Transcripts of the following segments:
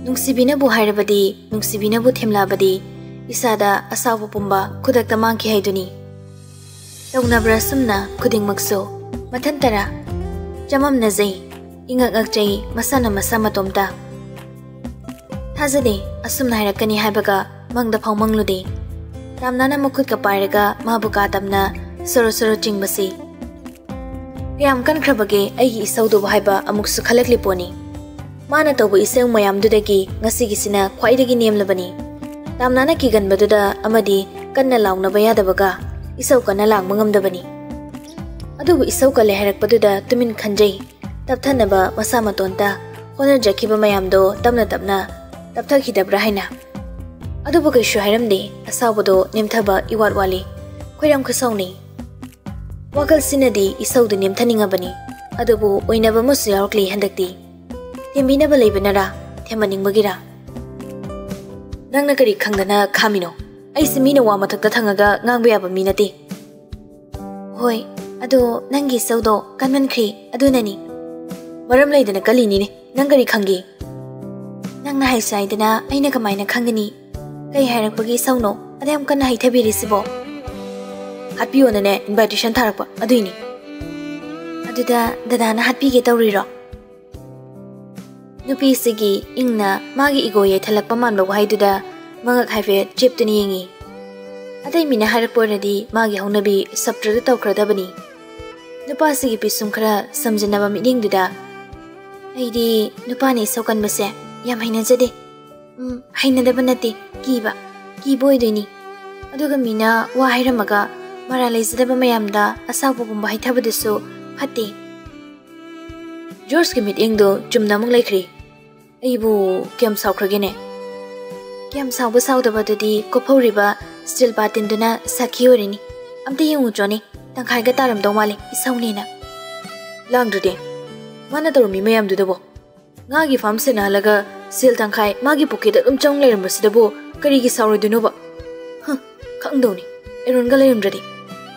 Nungsibinabu hairabadi, Nungsibinabu themlabadi, isada asawa pumba kudakta mangki haiduni. Taunabra sumna kuding makso, matantara, jamam nazay, ingak-akjay, masana masama tomta. Thazade, asumna hairakani haibaga, mangda phaw manglude. Tamnana mukut ka pairaga, mabuka tamna, soro-soro jingbasi. Kayam kan krabage, aigi isawdo haiba amuk sukhalak liponi. Mana tawba isang mayam dudagi, ngasi gisina kwaidagi niyamlabani. Tamnana kigan baduda, amadi, kan na laung na bayadabaga, isaw ka na lang mangamdabani. Adubu isaw ka leharak baduda, tumin kanjay, taptan na ba masama tonta, honar jaki ba mayam do, tamna, taptag hidabra haina. Adubu kay shuhairamdi, asaw do, nimtaba iwat-wali, kwairam kasaw ni. Wakal sinadi, isaw do nimtani nga bani, adubu oinaba mo siyawakli handakdi. Timbina ba laybanara, tiamaning magira. Nang nakari kangdana kamino, ay si mina wa matakta tangaga ngangbaya ba minati. Hoy, ado nangi sawdo kanman kri, ado nani. Maram laydana kalini ni, nangari kangi. Nang nahaysay dana ay nakamay na kangani. Kay harak pagi sawno, adayam ka nahay tabiri sibo. Hatpiyo na ne, invitation tarak pa, ado ini. Ado da, dadana hatpige tawriro. Nupi sigi ingna magi igoye thalak pamanba wahayduda mangak haife chiptuni yengi. Aday mina harapuradi magi haunabi sabtrada tawkradabani. Nupa sigi pisum khara samjanaba midingduda. Aidi nupani saukan base yam hainajade. Hainadaba nati kiba kiboydini. Aduga mina wa hairamaga mara laizadaba mayamda asawpagumba haithabadusu hatti. George ki meeting do chumna mung laikri. Aibu kiam saukragene. Kiam sauba saudaba dudi kophoriba still batin duna sakiorini. Amte yungu joni tangkhai ga taram do male isauni na. Langdrude. Mana tarumi mayam dudabo. Ngagi farm se na laga sil tangkhai magi pocket chong lairam basidabo kari gi sauri dunoba. Khangdoni. Eron ga lairam radi.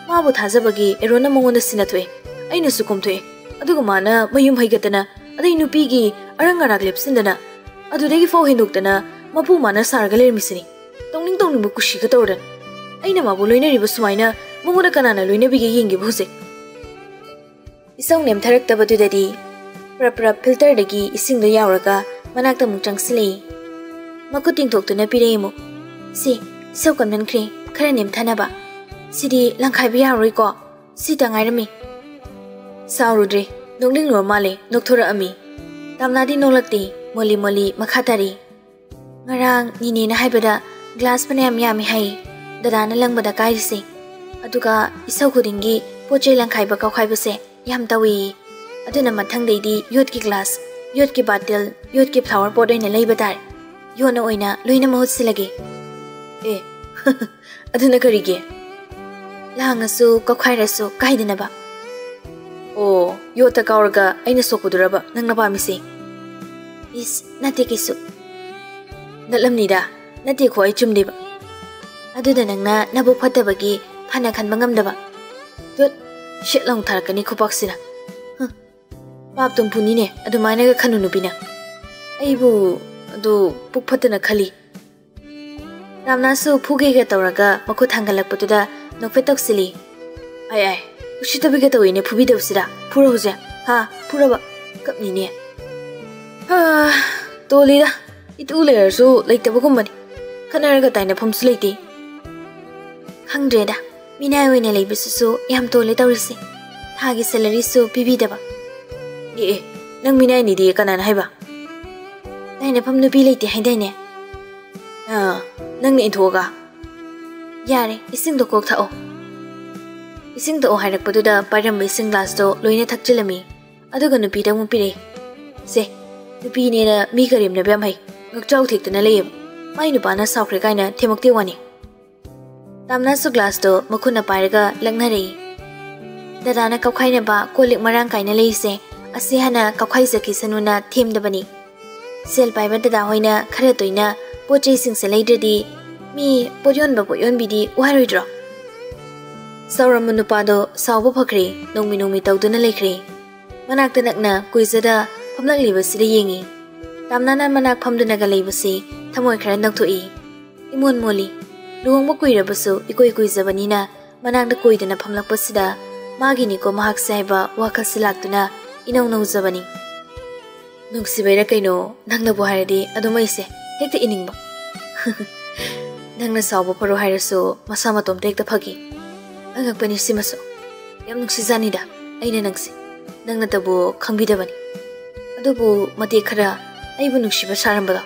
Mabu thazabagi erona mongonda sinathwe. Aina sukumthwe. Aduga mana mayum haigatana aday nupigi arangarak lepsindana adudagi fo hindukdana mapu mana sarga lermisini tongning bu kushi ka tawdan aina mabu loinariba sumaina mongona kanana loinabige yingi bhuse isang nem tharakta badudadi prapra filter dagi isingdo yauraga manakta mung changsili makuting toktuna piremo si saukan mankre khara nem thanaba sidi langkhai bi yaroi ko sita ngairami Saurudre, nongling normale, nokthora ami. Tamnadi nolakti, moli makhatari. Ngarang nini na haibada, glass panayam yami hai. Dadana lang bada kairisi. Aduga isaw kudingi, poche lang kaiba kawaibase, yam tawi. Aduna matang daydi, yot ki glass, yot ki bottle, yot ki flower pot ay nalay badar. Yun na oina, loy na mahot silagi. Aduna karige. Lahangasu, kawairasu, kahida na ba? Oh, yota kauraga ay nasokuduraba nang napamisi. Is, nati kisu. Nalam nida, nati ko ay chumdiba. Aduda nang na nabukpatabagi panakan mangamdaba. Dut, shit lang tarakani kupaksina. Paptong punine, adumana ka kanunubina. Ay bu, adu pukpatana kali. Ramnasu puge ka tauraga makutanggalakpatuda nokpetok sili. Ay. Ushitabiga tawine pubida usira pura hose ha pura ba kapni ne tolida itu lersu laitaba gumbani kanaraga taina phamsu laiti khangdreda mina oine leibisu yam tole tawrisi thagi salary su pibida ba nang mina ni di kanana haiba taina phamnu pi laiti haidaine nang ne thoga yare ising do kok thao Ising to harak paduda param ising glass to loine thakchilami aduga nupi da mu pire se nupi ne na mi karim na bam hai ngakchau thik tana leyem mai nu bana saukre kaina themokte wani tamna su glass to makuna paraga langna rei dadana kaukhai na ba kolik marang kaina leise ase hana kaukhai saki sanuna them da bani sel pai ba dada hoina khara toina pochei sing se leidradi mi pojon bidi uharoi dro Sauramanu sauba phakri nongmi tawduna lekri manakta nakna kuizada phamlak liba sida yengi Tamnana manak phamdunaga leibasi thamoi khara nakthoi imon moli luhongba kuirabasu ikoi kuizabanina manakda koidana phamlakpasida magi ni ko mahak saiba wakal silaktuna inau nauzabani nungsibaira kaino nangna bo haradi adumaise hekta iningba nangna sawba paro hairaso masama tom tekta phagi angakpani simaso yam nungsizanida aina nangsi nangna tabu khangbidabani adubu mate khara aibu nungshiba sarambada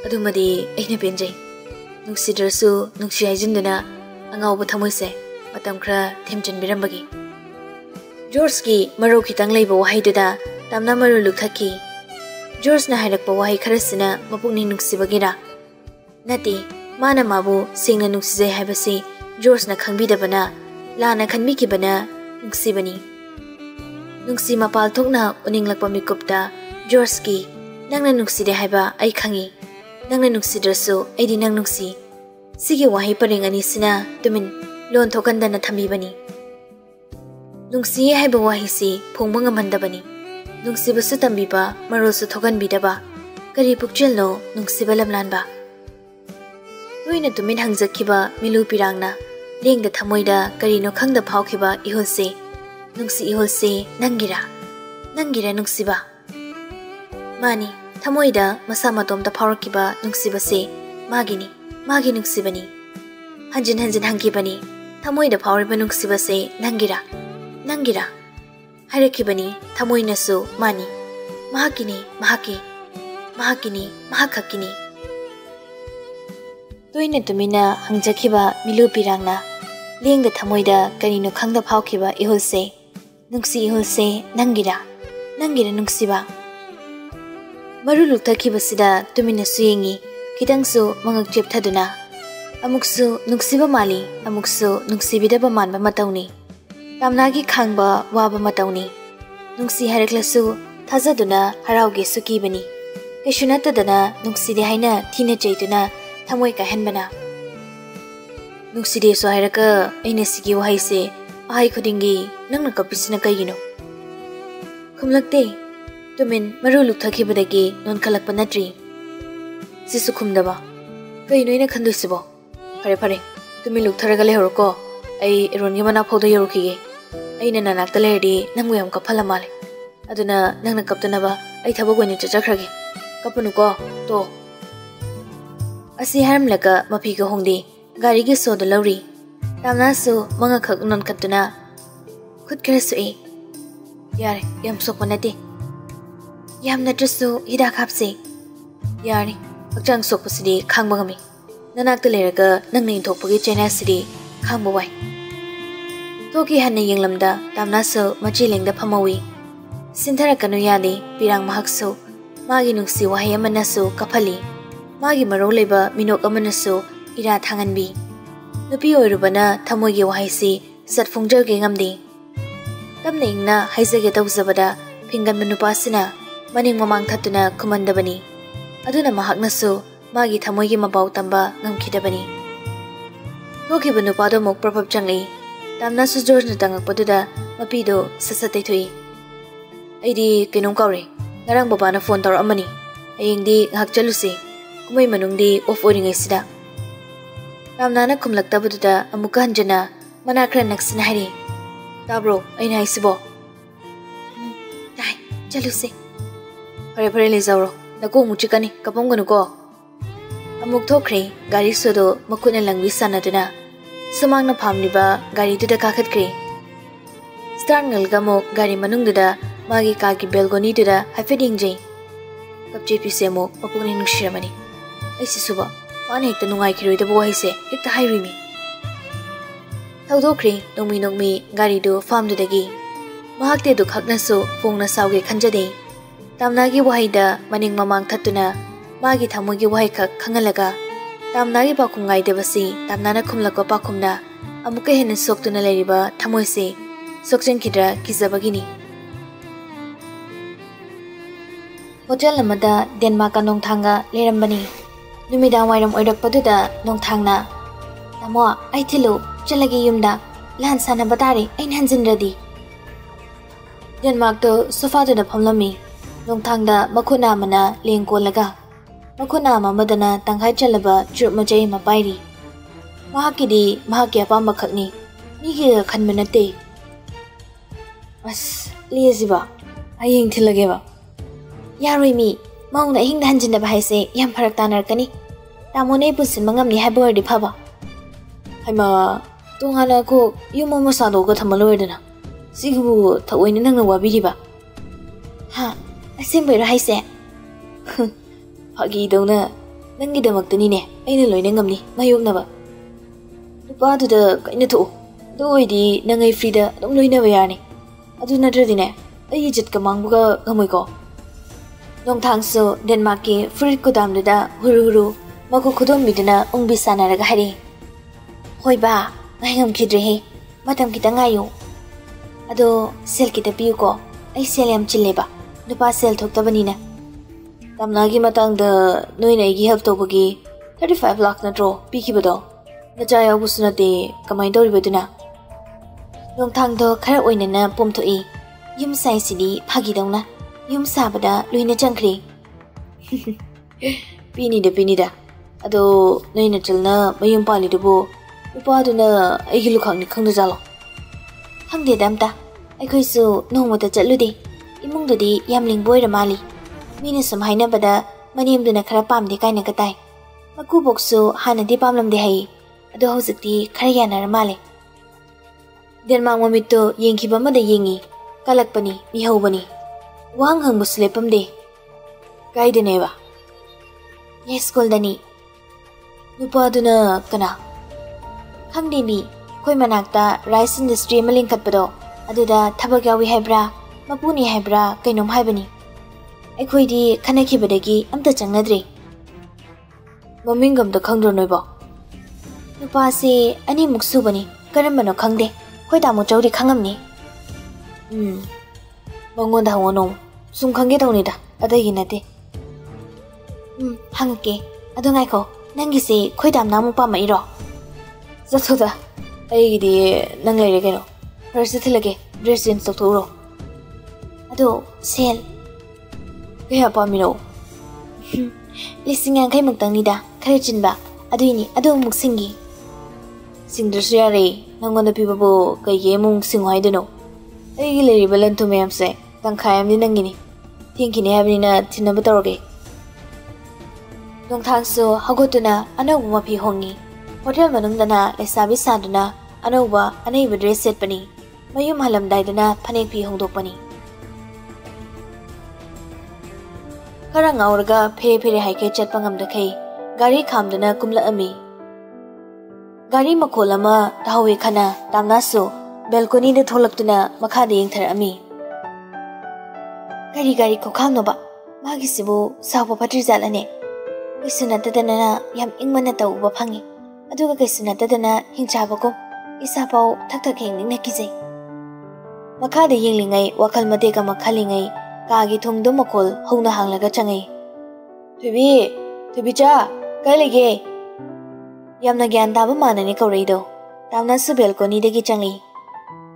adumadi aina penjai nungsidrasu nungsi haijinduna angawba thamoise matam khara themchan birambagi George ki maro khitang leiba wahaiduda tamna maru lukhaki George na hairakpa wahai kharasina mapukning nungsibagira nati mana mabu singna nungsijai haibasi George na khangbidabana lana khanbikibana nungsibani nungsi mapal thokna uninglakpa mikupta George ki nangna nungside haiba ai khangi nangna nungsidrasu aidi nang nungsi sigi wahai paring ani sina tumin lon thokandana thambibani nungsi haiba wahi si phongba ngamandabani nungsibasu tambiba marosu thoganbidaba kari pukjelno nungsiba lamlanba toina tumin hangjakhiba milu pirangna lengda thamoida karino khangda phawkhiba ihulse nungsi ihulse nangira nungsiba mani thamoida masa matomda phawrakiba nungsibase magi nungsibani hanjin hangkibani thamoida phawriba nungsibase nangira hairakibani thamoinasu mani mahakini toina tumina hangjakhiba milu pirangna lengda thamoida karino khangda phawkhiba ihulse nungsi ihulse nangira nungsiba maru lukthakibasida tumina suyengi kitangsu mangak chepthaduna amuksu nungsiba mali amuksu nungsibidaba manba matauni tamnagi khangba waba matauni nungsi haraklasu thajaduna harauge sukibani keshunatadana nungside haina thina chaituna thamoi kahenbana nungside so haraka aina sigi wahaise ahai khudingi nangna kapisina kaigino khumlakte tumin maru lukthakibadagi non khalakpa natri sisu khumdaba kaino ina khandusibo pare tumin luktharaga lehorko ai erongi mana phodo yorukige aina nanakta lerdi nangmu yam kaphala male aduna nangna kaptanaba ai thabagoni chachakhrage kapunuko to asi haramlaka mapiga hongdi gari ge soda lawri tamna su manga khak non katuna khut kharasu e yare yam sokpanati yam natrasu hida khapse yare hakjang sokpasidi khangbagami nanakta leraga nangni thokpagi chena sidi khangba wai toki hanna yenglamda tamna su machi lengda phamawi sinthara kanu yadi pirang mahaksu magi nungsi wahai amanasu kaphali magi maro leba minok amanasu ira thanganbi nupi oirubana thamogi wahai si satphungjarge ngamdi tamna ingna haizage tawzabada phingan manupasina maning mamang thatuna khumandabani aduna mahaknasu magi thamogi mabau tamba ngamkhidabani toki banupado mok prabhab changli tamna su George na tangakpaduda mapido sasate thui aidi kenom kaure ngarang baba na phone tor amani ayengdi ngak chalusi kumai manungdi off oringai sida tamna na khumlaktabuda amuka hanjana mana khra naksina hari tabro aina haisibo dai chalusi pare le zawro nako muchikani kapamganu ko amuk thokre gari sodo makuna langwi sanaduna sumangna phamliba gari duda kakhatkre star ngalgamo gari manungduda magi kagi belgoni duda hafeding jai kapje pisemo mapugni nungshiramani aisi suba wane hekta nungai khiroi da bohaise hekta hairimi thawdokre nongmi gari do farm dudagi mahakte du khaknaso phongna sauge khanjade tamnagi wahaida maning mamang thatuna magi thamogi wahai khak khangalaga tamnagi pakhungai debasi tamnana khumlakwa pakhumna amuka hena soktuna leriba thamoise sokchen khidra kizabagini hotel amada Denmark ka nongthanga lerambani numidang wairam oirakpaduda nongthangna tamo ai thilu chalagi yumda lan sana batari ain hanjinradi Denmark to sofa da phamlami nongthangda makhuna mana lengko laga Makuna amadana tangkai chalaba churup majai ama pairi. Mahakidi mahaki apamba khakni. Migi khanba nate. As liasiba. Ayeng thilageba. Yaroi mi. Mauna hingda hanjinaba haise yam pharak tanarkani. Tamone pusin mangamni haiba wardi phaba. Haima tungana ko yumo masado ko thamaloidana. Sigu thaoina nangna wabiriba. Ha, asembaira haise. Phagi dawna nangi damakta ne aina loina ngamni mayoknaba. Nupa duda kaina tho. Do oidi nangai frida adum loina ba yarni. Adu natradi ne ai jit ka mangbuga ngamoi ko. Nong thangso Denmark ki fruit ko damda huru huru mako khudom midana ongbi sanaraga hari. Hoi ba ngai ngam khidre he matam kita ngayo. Ado sel kita piu ko ai sel yam chileba. Nupa sel thoktabani na. Tamnagi matang da noina igi help tobagi 35 lakh na tro pikibado. Nacha yabusu nate kamai doribaduna. Nong thang do khara oina na pomthoi. Yum sai sidi phagi dawna. Yum sabada luina changkri. Pini da. Ado noina chalna mayum pali dubo. Upa duna aigi lukhang ni khangda jalo. Hangde damta. Aikhoi su nongmata chaludi. Imung dudi yamling boira mali. Mina sum haina bada manim duna khara pamde kaina katai. Maku boksu hana di pamlamde hai. Ado hojikti khara yanar male. Denmark mamito yengkiba mada yengi. Kalakpani mihawbani. Wang hang muslepamde. Kaidaneva. Yes koldani. Nupa duna kana. Khangde mi khoi manakta rice industry maling katpado. Aduda thabak yawi haibra. Mapuni haibra kainom haibani. Aikhoidi khanakibadagi amta changnadre. Mamingam da khangdro noibo. Nupa se ani muksubani karambano khangde. Khoi tamu chawri khangamni. Mangonda hawono sum khangge tawnida adagi nate. Hangke adu ngaiko nangi se khoi tam namu pamairo. Zathoda aigidi nang leire keno. First thilage dress in soktoro. Ado sel kaya pamino. Lising yang kai mugtangnida khare chinba aduini adu muksingi. Singdrasu yare nangonda pibabo kayge mung singwaidano. Aigi leri balan to mayamse tangkhayam ni nangini. Thinkini habnina thinaba tawge. Nongthangso hagotuna anagu mapi hongi. Hotel manungdana lesabi saduna anauba anaiba dress setpani. Mayum halamdaidana phanek pi hongdokpani. Karang auraga phere haike chatpa ngamdakai gari khamdana kumla ami. Gari makolama tahawe khana tamnaso balcony de tholaktuna makhade yengthar ami. Gari kokhamnoba magi sibu sawa patri jalane. Kaisuna tadana yam ingmana tawba phangi. Aduga kaisuna tadana hingchabako isapau thak hengning nakijai. Makhade yenglingai wakal mateka makhalingai kagi thongdo makol hongna hanglaga changai. Thubi cha kai lege. Yamna gyan taba manani kaureido. Tamna su balcony dagi changi.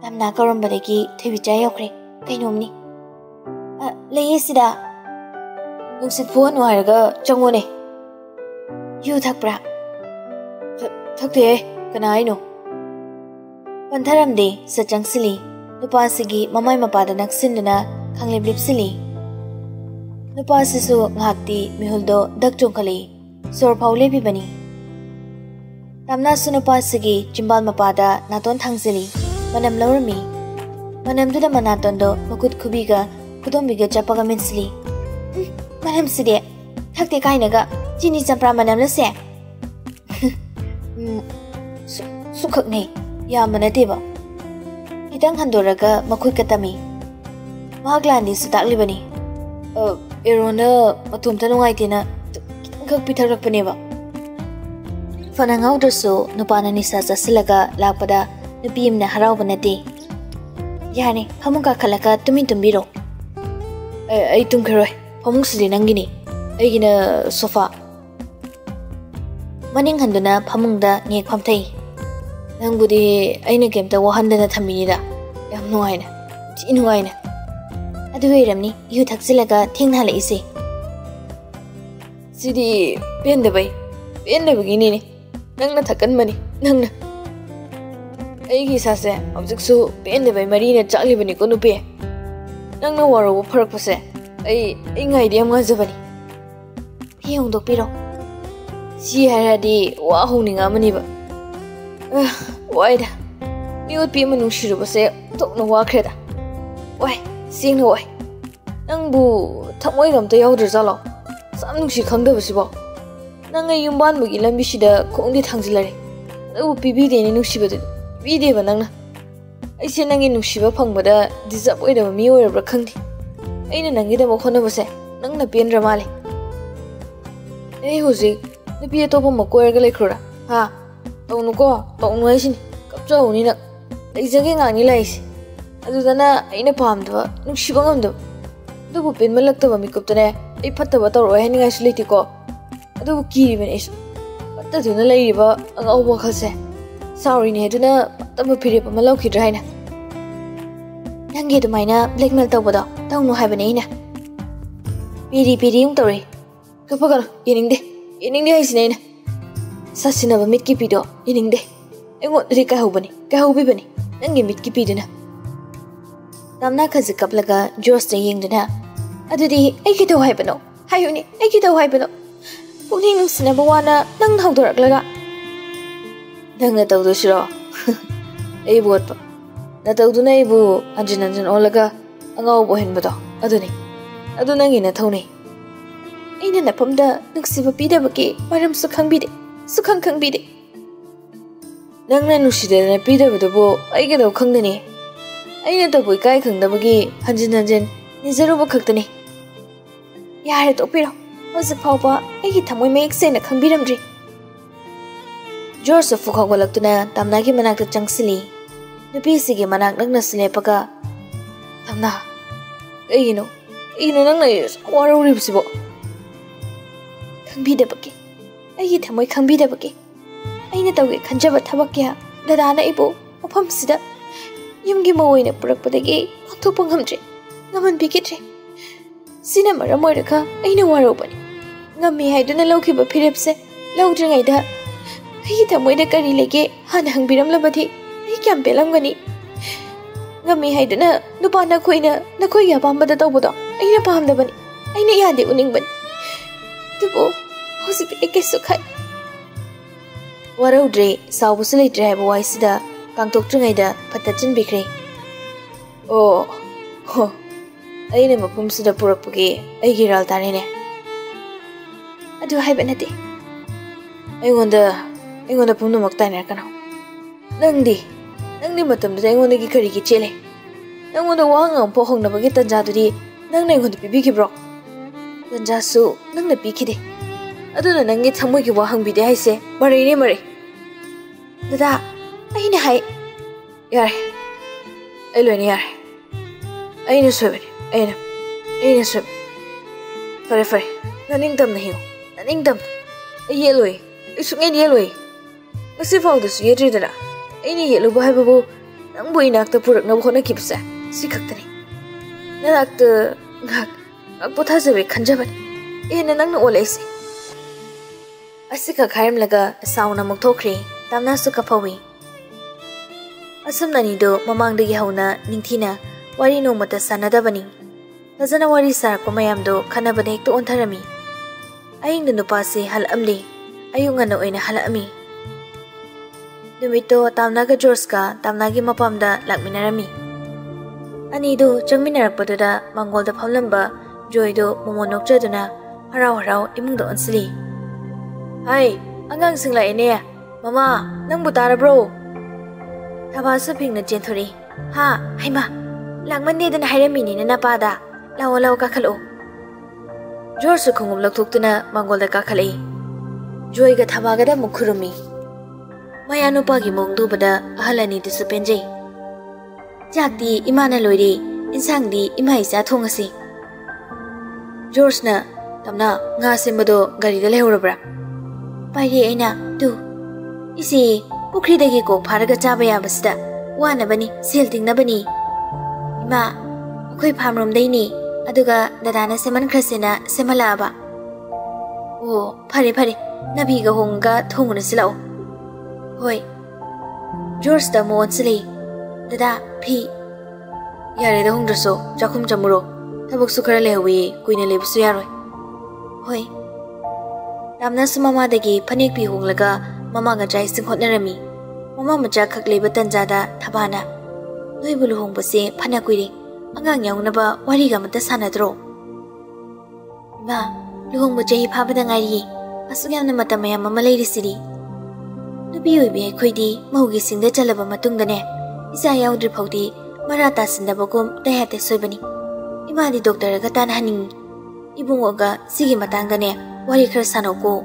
Tamna karambadagi thubi cha yokre kainomni. Leye sida. Nungsit phone waraga changone. Yu thakpra. Thakte kana aino. Pantharamde sachangsili. Nupasigi mamai mapada naksindana khangleb lipsili. Nupasisu ngakti mihuldo dakchongkali. Sor paule bibani. Tamna su nupasigi chimbal mapada naton thangzili. Manam laurami. Manam duda manatondo makut kubiga kudombiga chapaga minsili. Manam side. Thakte kainaga chini champra manam lase. Sukhakne yamanateba. Kitang handoraga makut katami. Mahaglandi sudaklibani. Erona matumta nungaitina kitang pitharakpaneba. Fanangaudrasu nupana nisa chasilaga lakpada nupimna harauba nate. Yani phamunga khalaka tumin tumbiro. Ai tumkharoi phamung sidi nangini. Aigina sofa. Maning handuna phamungda ngek phamthai. Nangbudi aina kemta wahandana thaminida. Yam nuaina. Chi nuaina. Adu weiramni yu thaksilaga thengna laise. Sidi pen the bay. Pen the beginning. Nang na thakan mani. Nang na. Aigi sase object so pen the bay marina chakli bani ko nupe. Nang na waro parak pase. Ay ngai dia nga zabani. Piyong dok piro. Si haradi wa hong nga mani ba. Why da? Miut pi manung shiru pase tok na wa kreda. Why? Sing na why? Nang bu thamoi gam ta yaudra zalo. Sam nung shi khangda basi ba. Nang ay yumban bugi lambi shida khongdi thangzilare. Abu pibi de ni nungshiba de. Bi de ba nang na. Ai se nang nungshiba phangbada deserve oi da mi oi ra khangdi. Ai na nangi da mo khona base. Nang na pen ra male. Ai hoji nupi to ba ma koer ga lekhura. Ha. Tonu ko, tonu ai sin. Kapcha uni na. Ai jage ngani lai si. Adu dana ai na pam da nungshiba ngam da. Du pen malak ta ba mi kup ta ne. Ai phatta ba tor oi hani ngai suliti ko. Adu ki ben is. Patta du na lai ba ang au ba khase. Sorry ne du na ta ba phire ba malau ki drai na. Nangi du mai na blackmail ta ba da. Tau no hai ba nei na. Piri ung tori. Ka pa ga yening de. Yening de hai sin nei na. Sasina ba mit ki pi do. Yening de. Ai ngot ri ka hu ba ni. Ka hu bi ba ni. Nangi mit ki pi du na. Tamna khazi kaplaga Josh de yeng du na. Adudi ai ki to hai ba no. Hai uni ai ki to hai ba no. Puni nung sina ba wana nang thau dorak laga. Nang na tau do shiro. Ai bot pa. Na tau du na ai bu anjan olaga angau bo hen ba do. Aduni. Adu nang ina thau nei. Ai na pam da nuksiba pi da ba ki maram su khang bi de. Su khang bi de. Nang na nushida na pi da ba do bo ai ga do khang da ni. Ai na ta boi kai khang da ba gi anjan ni zaru ba khak ta ni. Yare to piro. Hoje paupa ai ki thamoi mek se na khang bi ram ri. Joseph fu khawalak tuna tamna ki manak ta changsili. Nupi si gi manak nang na sile paka. Tamna. Ai no nang na waro ri bsi bo. Khang bi da ba ki. Ai ki thamoi khang bi da ba ki. Ai na tawge khanjaba thabak ya. Dada na ibo mafam sida. Yumgi mawoi na purak padagi thok pangham tre. Ngaman bi ki tre. Sina mara moiraka aina waro bani. Ngami haiduna lawkhiba phirepse lawdringaida. Ai thamoi da kari lege han hangbiram labadi. Ai kyam pelamgani. Ngami haiduna nupa na khoina na khoi ya pambada tawbodo. Aina pamda bani. Aina yade uning bani. Tubo hosi pe ekesu khai. Waro dre sawu sule dre ba waisida kangtok tringaida patachin bikre. Oh. Aina mapum sida purakpagi aigi ral tani ne. Adu haiba nate. Aingonda pumno maktai narkano. Nangdi matam da aingonda gi kari gi chele. Nangonda wahang po hong na bagi tanja dudi nangna aingonda pibi ki bro. Tanja su nangna piki de. Adu na nangi thamoi ki wahang bide haise marai ne marai. Dada aina hai. Yare. Ai lo ni yare. Aina sobe. Aina sobe. Fare. Naning dam na hiyo. Naning dam. Ai yeloi. Ai sungai yeloi. Ngasi fau da su yedri dana. Aina yelo ba hai babu. Nang boi nak ta purak na bkhona kipsa. Si khaktani. Nanak ta ngak potha jabe khanjaban. Ena nang na olaisi. Asika khairam laga sauna muk thokri. Tamna su kapawi. Asam nani do mamang dagi hauna ningthina wari no mata sanadabani. Fazana wari sarak mayam do khanabane ekto ontharami. Aying da nupa se hal amli. Ayunga na oina hal ami. Numito tamna ga Jorska tamna gi mapamda lakminarami. Ani do changminarakpado da mangol da phamlamba joy do momonokja duna harau imung do ansli. Hai, angang singla ene. Mama, nang butara bro. Tabasa ping na jenthori. Ha, haima. Langman ne dan hairami ni na pada. Law ka khalo. George khungum lakthok tuna mangol da ka khalai. Joy ga thabaga da mukhurumi. Maya no pa gi mongdu bada ahalani disu penjai. Jakti imana loiri, insang di imai sa thongasi. George na tamna nga sembado gari da lehorabra. Pairi aina tu. Isi pukri dagi ko pharaga chaba ya basda. Wana bani selting na bani. Ima akhoi phamrom dai ni aduga dadana seman khrasena semala ba. Oh, pare pare, nabi ga honga thong na sila o. Hoy. George da mo sili. Dada, phi. Yare da hong draso, jakum jamuro. Tabok sukara lewi, kuina lebusu yaroi. Hoy. Damna su mama dagi panik pi hong laga mama nga jai sing hot narami. Mama maja khak leba tanjada thabana. Noi bulu hong base phana kuiri. Angang yaung na ba wari ga mata sanadro. Ima, luhong mo jahi phabada ngari. Asugam na mata maya mama lady siri. Nubi oibi khoidi mahugi singda chalaba matung dane. Isa yaudri phawdi marata sindabagum dayate soibani. Ima di doktor ga tan haning. Ibungo ga sigi matang dane wari khar sanoko.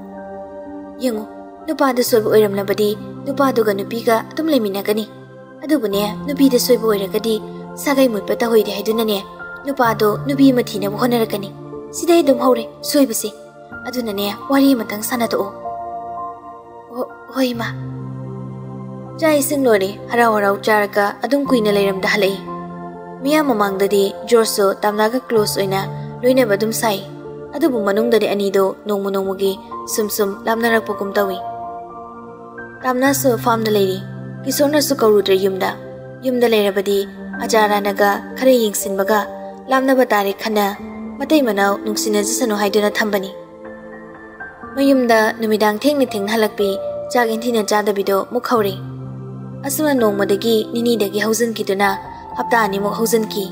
Yengo, nupa da soibu oiram labadi, nupa do ga nupi ga atum lemina gani. Adubune nupi da soibu oiragadi sagai mutpata hoide haidunane. Nupa do nupi mathina bu honarakani. Sidai dum hore soibasi. Adunane wari matang sanato. Hoi ma. Jai sing lori harau harau charaka adum kuina leiram da halai. Miya mamang dadi Jorso tamnaga close oina loina badum sai. Adubu manung dadi anido nongmu nongmugi sum lamnarak pokum tawi. Tamna so farm da leiri. Kisona su kaurudra yumda. Yumda leirabadi ajara naga khare yingsin baga lamna batari khana matai manau nungsina jisano haiduna thambani. Mayumda numidang thengna theng halakpi jagin thina jadabido mukhauri. Asuna nongmadagi nini dagi hausan kiduna hapta ani muk hausan ki.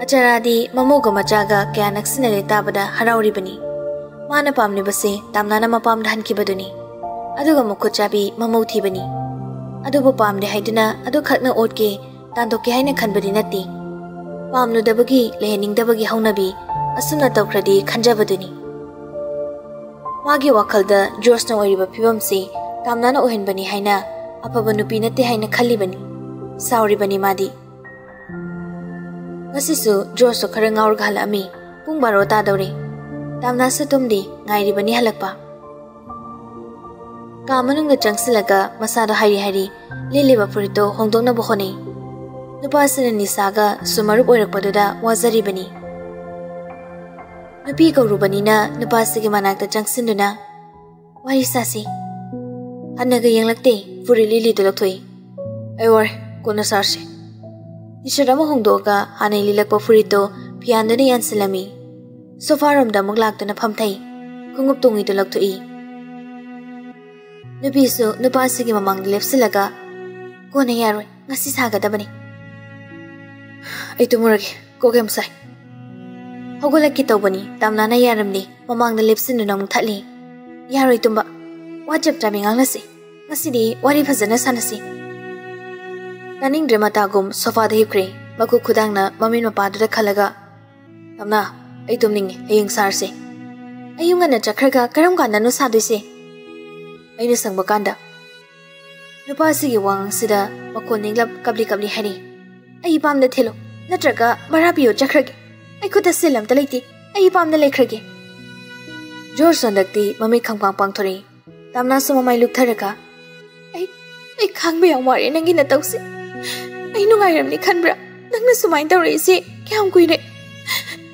Ajaradi mamoga majaga kaya naksinale tabada harauri bani. Mana pamni base tamnana mapam dhan ki baduni. Aduga mukuchabi mamauthi bani. Adubu pamde haiduna adu khakna otke tanto ke haina khanbadi nati. Pamnu dabagi lehening dabagi haunabi asuna tawkradi khanjabaduni. Magi wakalda George na oiriba pibamsi tamnana ohenbani haina apaba nupi nate haina khalibani. Sauri bani madi. Ngasisu George so khara ngaur ghala ami pung baro ta dore. Tamna sa tumdi ngairi bani halakpa. Kamanung na changsilaga masado hari liliba purito hongdong na bukhoni. Nupa sina nisaga sumarup oirakpaduda wazari bani. Nupi kaurubani na nupa sige manakta changsinduna. Wari sasi. Hanaga yang lakte puri lili tulakthoi. Aywar kuna sarse. Nisharama hongdoga hanay lilakpa purito piyandana yan silami. Sofaram da maglakta na pamtay. Kungup tungi tulakthoi. Nupi so nupa sige mamang lipsilaga. Kuna yaroi ngasi sagadabani. Ay tumuragi kogem say. Hogolaki tawbani tamnana yaramni mamang na lipsin na mong thali. Yaroy tumba. Wajab tami ngang nasi. Ngasidi wari phazana sanasi. Naning dramatagum sofa da hipkre. Maku khudang na mamin mapaduda khalaga. Tamna ay tumning ayung sarse. Ayung nga na chakraga karam ka nanu saduise. Ay nasang bakanda. Nupa sige wang sida makuning lab kabli hari. Ay ipam na thilo. Natraga marabiyo chakrage. Ay kuda silam talayti. Ay ipam na lekrage. George sondakti mami kangpang thori. Tamna sa mamay lugtharaka. Ay khang bayang wari nang ginatawsi. Ay nungayram ni khanbra. Nang nasumain tawrisi. Kayang kuire.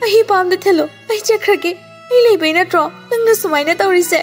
Ay ipam na thilo. Ay chakrage. Ay laybay na tro. Nang nasumain na tawrisi.